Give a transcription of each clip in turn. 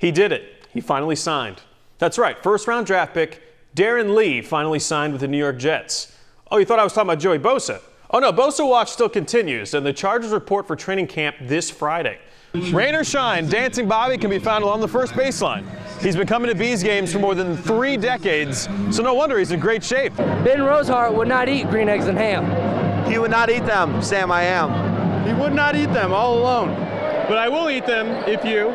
He did it. He finally signed. That's right, first-round draft pick Darren Lee finally signed with the New York Jets. Oh, you thought I was talking about Joey Bosa? Oh no, Bosa watch still continues, and the Chargers report for training camp this Friday. Rain or shine, Dancing Bobby can be found along the first baseline. He's been coming to Bees games for more than 3 decades, so no wonder he's in great shape. Ben Rosehart would not eat green eggs and ham. He would not eat them, Sam I am. He would not eat them all alone, but I will eat them if you...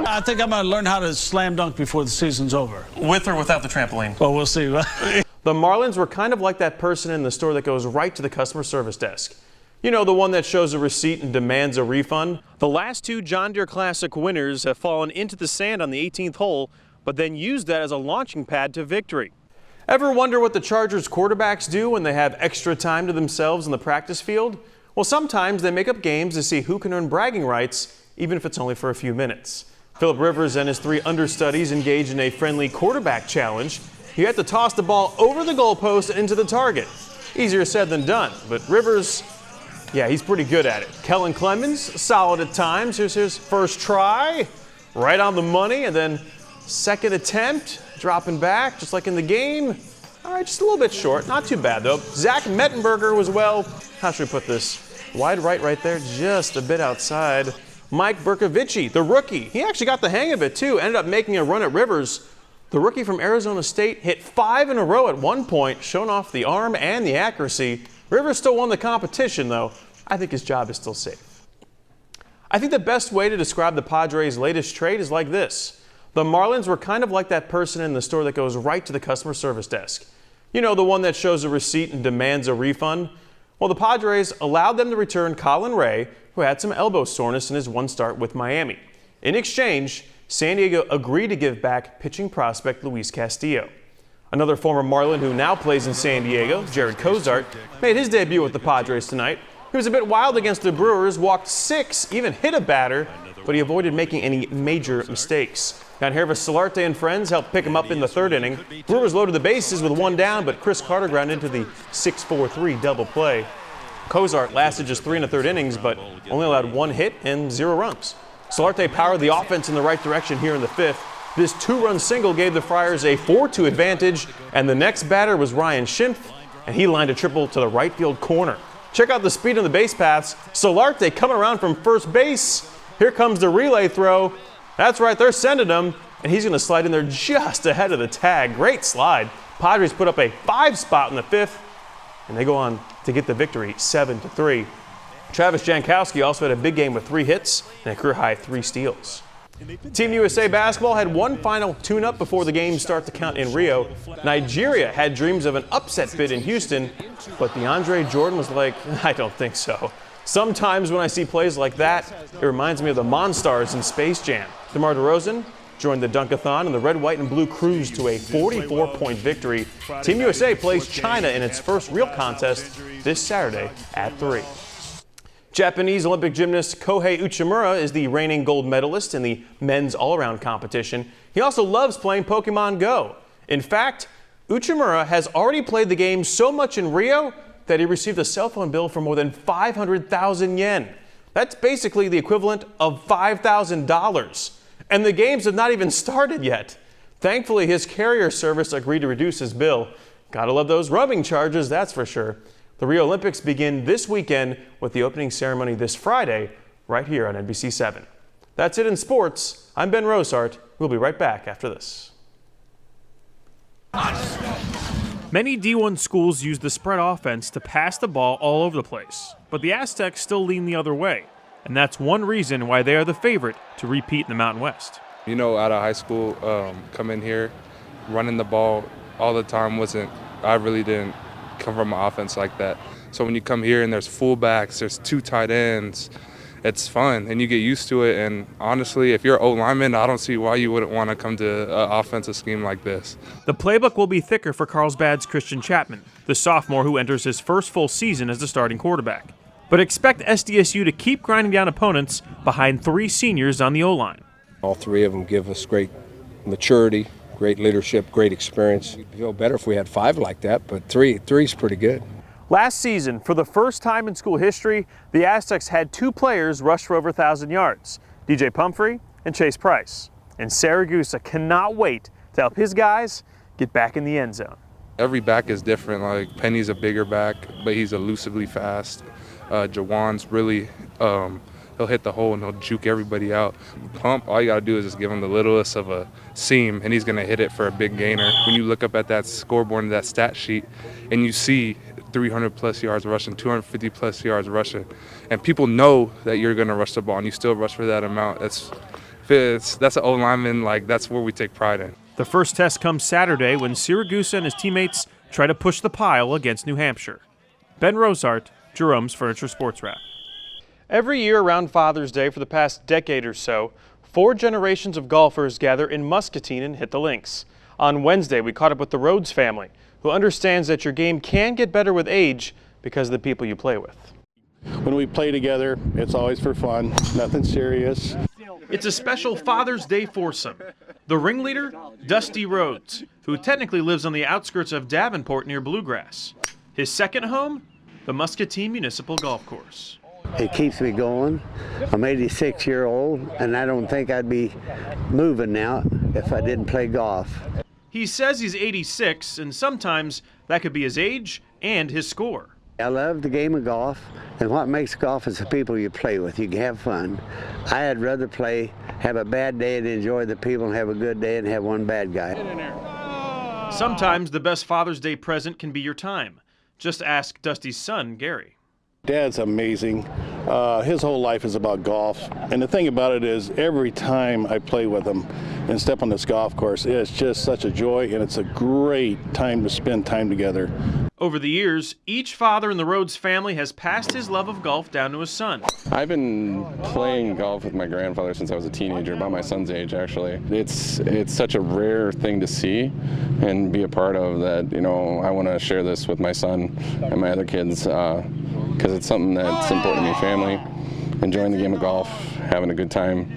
I think I'm going to learn how to slam dunk before the season's over. With or without the trampoline? Well, we'll see. The Marlins were kind of like that person in the store that goes right to the customer service desk. You know, the one that shows a receipt and demands a refund. The last 2 John Deere Classic winners have fallen into the sand on the 18th hole, but then used that as a launching pad to victory. Ever wonder what the Chargers quarterbacks do when they have extra time to themselves in the practice field? Well, sometimes they make up games to see who can earn bragging rights, even if it's only for a few minutes. Phillip Rivers and his 3 understudies engaged in a friendly quarterback challenge. You had to toss the ball over the goalpost and into the target. Easier said than done, but Rivers, yeah, he's pretty good at it. Kellen Clemens, solid at times. Here's his first try, right on the money, and then second attempt, dropping back, just like in the game. All right, just a little bit short, not too bad though. Zach Mettenberger was, well, how should we put this? Wide right there, just a bit outside. Mike Bercovici, the rookie, he actually got the hang of it too, ended up making a run at Rivers. The rookie from Arizona State hit 5 in a row at one point, showing off the arm and the accuracy. Rivers still won the competition though. I think his job is still safe. I think the best way to describe the Padres' latest trade is like this. The Marlins were kind of like that person in the store that goes right to the customer service desk. You know, the one that shows a receipt and demands a refund? Well, the Padres allowed them to return Colin Ray, who had some elbow soreness in his one start with Miami. In exchange, San Diego agreed to give back pitching prospect Luis Castillo. Another former Marlin who now plays in San Diego, Jared Cozart, made his debut with the Padres tonight. He was a bit wild against the Brewers, walked 6, even hit a batter, but he avoided making any major mistakes. Yangervis Solarte and friends helped pick him up in the 3rd inning. Brewers loaded the bases with 1 down, but Chris Carter grounded into the 6-4-3 double play. Cozart lasted just 3 1/3 innings, but only allowed 1 hit and 0 runs. Solarte powered the offense in the right direction here in the 5th. This 2-run single gave the Friars a 4-2 advantage, and the next batter was Ryan Schimpf, and he lined a triple to the right field corner. Check out the speed on the base paths. Solarte coming around from first base. Here comes the relay throw. That's right, they're sending him, and he's going to slide in there just ahead of the tag. Great slide. Padres put up a 5 spot in the 5th, and they go on to get the victory 7-3. Travis Jankowski also had a big game with 3 hits and a career-high 3 steals. Team USA basketball had one final tune-up before the games start to count in Rio. Nigeria had dreams of an upset bid in Houston, but DeAndre Jordan was like, I don't think so. Sometimes when I see plays like that, it reminds me of the Monstars in Space Jam. DeMar DeRozan joined the Dunkathon, and the red, white, and blue cruised to a 44-point victory. Team USA plays China in its first real contest this Saturday at 3. Japanese Olympic gymnast Kohei Uchimura is the reigning gold medalist in the men's all-around competition. He also loves playing Pokemon Go. In fact, Uchimura has already played the game so much in Rio that he received a cell phone bill for more than 500,000 yen. That's basically the equivalent of $5,000. And the games have not even started yet. Thankfully, his carrier service agreed to reduce his bill. Gotta love those roaming charges, that's for sure. The Rio Olympics begin this weekend with the opening ceremony this Friday, right here on NBC7. That's it in sports. I'm Ben Rosehart. We'll be right back after this. Many D1 schools use the spread offense to pass the ball all over the place, but the Aztecs still lean the other way, and that's one reason why they are the favorite to repeat in the Mountain West. You know, out of high school, coming here, running the ball all the time I really didn't come from an offense like that. So when you come here and there's fullbacks, there's 2 tight ends, it's fun and you get used to it. And honestly, if you're an O-lineman, I don't see why you wouldn't want to come to an offensive scheme like this. The playbook will be thicker for Carlsbad's Christian Chapman, the sophomore who enters his first full season as the starting quarterback. But expect SDSU to keep grinding down opponents behind 3 seniors on the O-line. All 3 of them give us great maturity, great leadership, great experience. It'd feel better if we had 5 like that, but three's pretty good. Last season, for the first time in school history, the Aztecs had 2 players rush for over 1,000 yards. DJ Pumphrey and Chase Price. And Saragusa cannot wait to help his guys get back in the end zone. Every back is different. Like Penny's a bigger back, but he's elusively fast. Jawan's really, he'll hit the hole and he'll juke everybody out. Pump, all you gotta do is just give him the littlest of a seam and he's gonna hit it for a big gainer. When you look up at that scoreboard and that stat sheet and you see 300 plus yards rushing, 250 plus yards rushing, and people know that you're gonna rush the ball and you still rush for that amount, that's an O lineman, like that's where we take pride in. The first test comes Saturday when Siragusa and his teammates try to push the pile against New Hampshire. Ben Rosehart, Jerome's Furniture Sports Wrap. Every year around Father's Day for the past decade or so, 4 generations of golfers gather in Muscatine and hit the links. On Wednesday, we caught up with the Rhodes family, who understands that your game can get better with age because of the people you play with. When we play together, it's always for fun, nothing serious. It's a special Father's Day foursome. The ringleader, Dusty Rhodes, who technically lives on the outskirts of Davenport near Bluegrass. His second home, the Muscatine Municipal Golf Course. It keeps me going. I'm 86-year-old, and I don't think I'd be moving now if I didn't play golf. He says he's 86, and sometimes that could be his age and his score. I love the game of golf, and what makes golf is the people you play with. You can have fun. I'd rather have a bad day and enjoy the people and have a good day and have one bad guy. Sometimes the best Father's Day present can be your time. Just ask Dusty's son, Gary. Dad's amazing. His whole life is about golf. And the thing about it is every time I play with him and step on this golf course, it's just such a joy, and it's a great time to spend time together. Over the years, each father in the Rhodes family has passed his love of golf down to his son. I've been playing golf with my grandfather since I was a teenager, about my son's age actually. It's such a rare thing to see and be a part of that, I want to share this with my son and my other kids because it's something that's important to me, family, enjoying the game of golf, having a good time.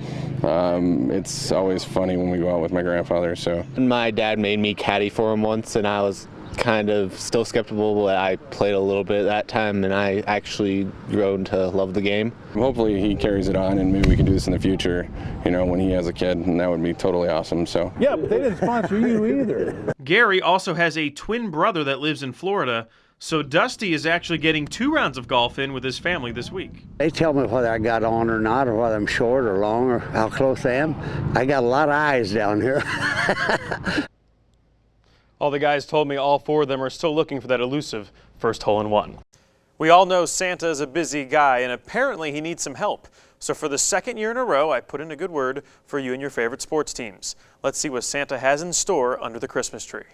It's always funny when we go out with my grandfather. So my dad made me caddy for him once, and I was kind of still skeptical, but I played a little bit that time, and I actually grown to love the game. Hopefully he carries it on, and maybe we can do this in the future, when he has a kid, and that would be totally awesome. So yeah, but they didn't sponsor you either. Gary also has a twin brother that lives in Florida, so Dusty is actually getting 2 rounds of golf in with his family this week. They tell me whether I got on or not, or whether I'm short or long, or how close I am. I got a lot of eyes down here. All the guys told me all 4 of them are still looking for that elusive first hole-in-one. We all know Santa is a busy guy, and apparently he needs some help. So for the second year in a row, I put in a good word for you and your favorite sports teams. Let's see what Santa has in store under the Christmas tree.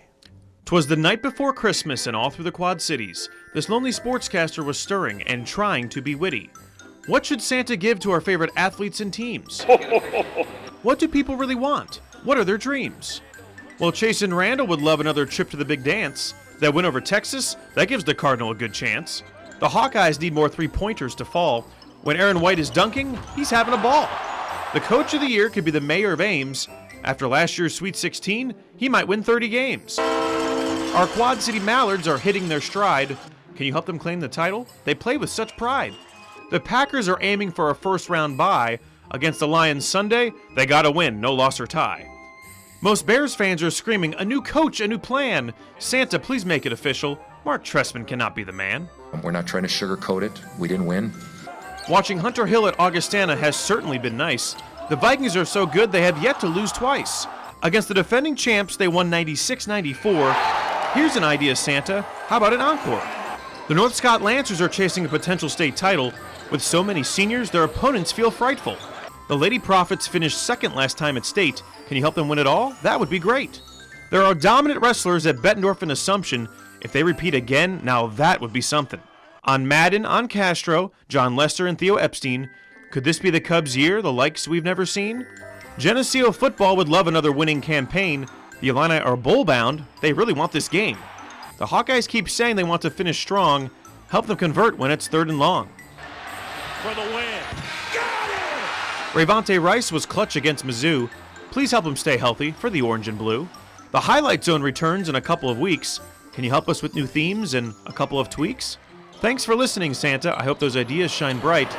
'Twas the night before Christmas, and all through the Quad Cities, this lonely sportscaster was stirring and trying to be witty. What should Santa give to our favorite athletes and teams? What do people really want? What are their dreams? Well, Chase and Randall would love another trip to the big dance. That win over Texas, that gives the Cardinal a good chance. The Hawkeyes need more 3-pointers to fall. When Aaron White is dunking, he's having a ball. The coach of the year could be the mayor of Ames. After last year's Sweet 16, he might win 30 games. Our Quad City Mallards are hitting their stride. Can you help them claim the title? They play with such pride. The Packers are aiming for a first-round bye. Against the Lions Sunday, they gotta win, no loss or tie. Most Bears fans are screaming, a new coach, a new plan. Santa, please make it official. Mark Trestman cannot be the man. We're not trying to sugarcoat it. We didn't win. Watching Hunter Hill at Augustana has certainly been nice. The Vikings are so good they have yet to lose twice. Against the defending champs, they won 96-94. Here's an idea, Santa. How about an encore? The North Scott Lancers are chasing a potential state title. With so many seniors, their opponents feel frightful. The Lady Prophets finished second last time at state. Can you help them win it all? That would be great. There are dominant wrestlers at Bettendorf and Assumption. If they repeat again, now that would be something. On Madden, on Castro, John Lester and Theo Epstein. Could this be the Cubs' year, the likes we've never seen? Geneseo football would love another winning campaign. The Illini are bowl-bound. They really want this game. The Hawkeyes keep saying they want to finish strong. Help them convert when it's 3rd and long. For the win. Rayvonte Rice was clutch against Mizzou. Please help him stay healthy for the orange and blue. The Highlight Zone returns in a couple of weeks. Can you help us with new themes and a couple of tweaks? Thanks for listening, Santa. I hope those ideas shine bright.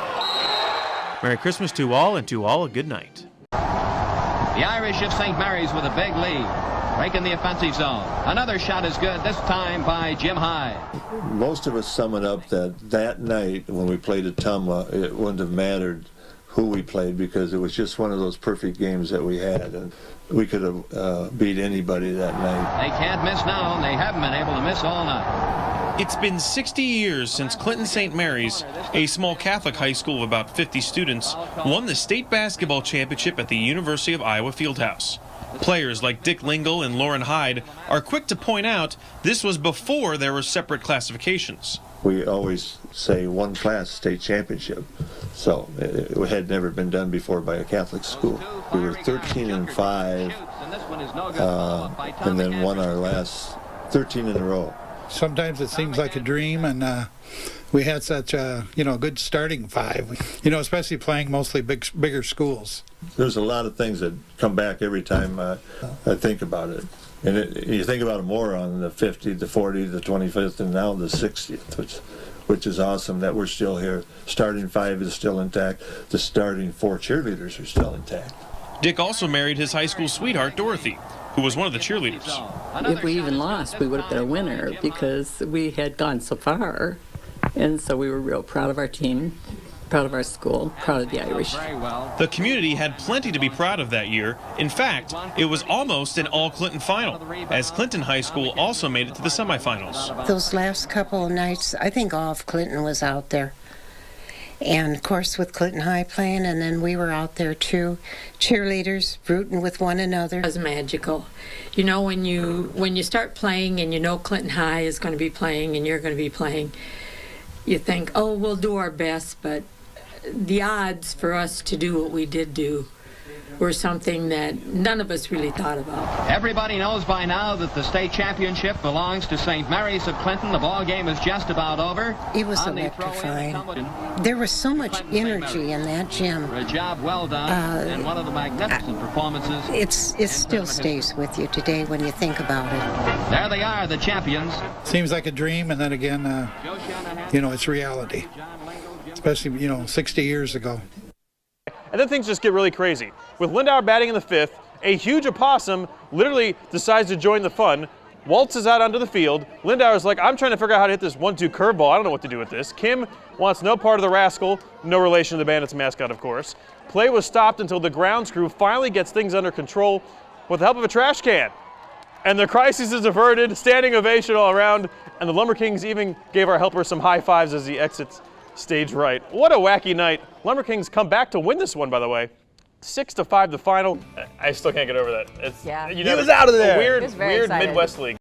Merry Christmas to all, and to all a good night. The Irish of St. Mary's with a big lead, breaking the offensive zone. Another shot is good, this time by Jim High. Most of us sum it up that night when we played at Tumwa, it wouldn't have mattered who we played because it was just one of those perfect games that we had, and we could have beat anybody that night. They can't miss now, and they haven't been able to miss all night. It's been 60 years since Clinton St. Mary's, a small Catholic high school of about 50 students, won the state basketball championship at the University of Iowa Fieldhouse. Players like Dick Lingle and Lauren Hyde are quick to point out this was before there were separate classifications. We always say one class state championship, so it had never been done before by a Catholic school. We were 13-5, and then won our last 13 in a row. Sometimes it seems like a dream, and we had such a good starting five. Especially playing mostly bigger schools. There's a lot of things that come back every time I think about it. And you think about it more on the 50th, the 40th, the 25th, and now the 60th, which is awesome that we're still here. Starting five is still intact. The starting four cheerleaders are still intact. Dick also married his high school sweetheart, Dorothy, who was one of the cheerleaders. If we even lost, we would have been a winner because we had gone so far. And so we were real proud of our team, proud of our school, proud of the Irish. The community had plenty to be proud of that year. In fact, it was almost an all-Clinton final, as Clinton High School also made it to the semifinals. Those last couple of nights, I think all of Clinton was out there. And, of course, with Clinton High playing, and then we were out there, too. Cheerleaders rooting with one another. It was magical. When you start playing and Clinton High is going to be playing and you're going to be playing, you think, oh, we'll do our best, but the odds for us to do what we did do were something that none of us really thought about. Everybody knows by now that the state championship belongs to St. Mary's of Clinton. The ball game is just about over. It was electrifying. There was so much energy in that gym. A job well done, and one of the magnificent performances. It still stays with you today when you think about it. There they are, the champions. Seems like a dream, and then again, it's reality. Especially, 60 years ago. And then things just get really crazy. With Lindauer batting in the fifth, a huge opossum literally decides to join the fun, waltzes out onto the field. Lindauer's like, I'm trying to figure out how to hit this 1-2 curveball. I don't know what to do with this. Kim wants no part of the rascal, no relation to the Bandits mascot, of course. Play was stopped until the grounds crew finally gets things under control with the help of a trash can. And the crisis is averted, standing ovation all around, and the Lumber Kings even gave our helper some high fives as he exits stage right. What a wacky night. Lumber Kings come back to win this one, by the way. 6-5 the final. I still can't get over that. Yeah. He was out of there. Weird Midwest League.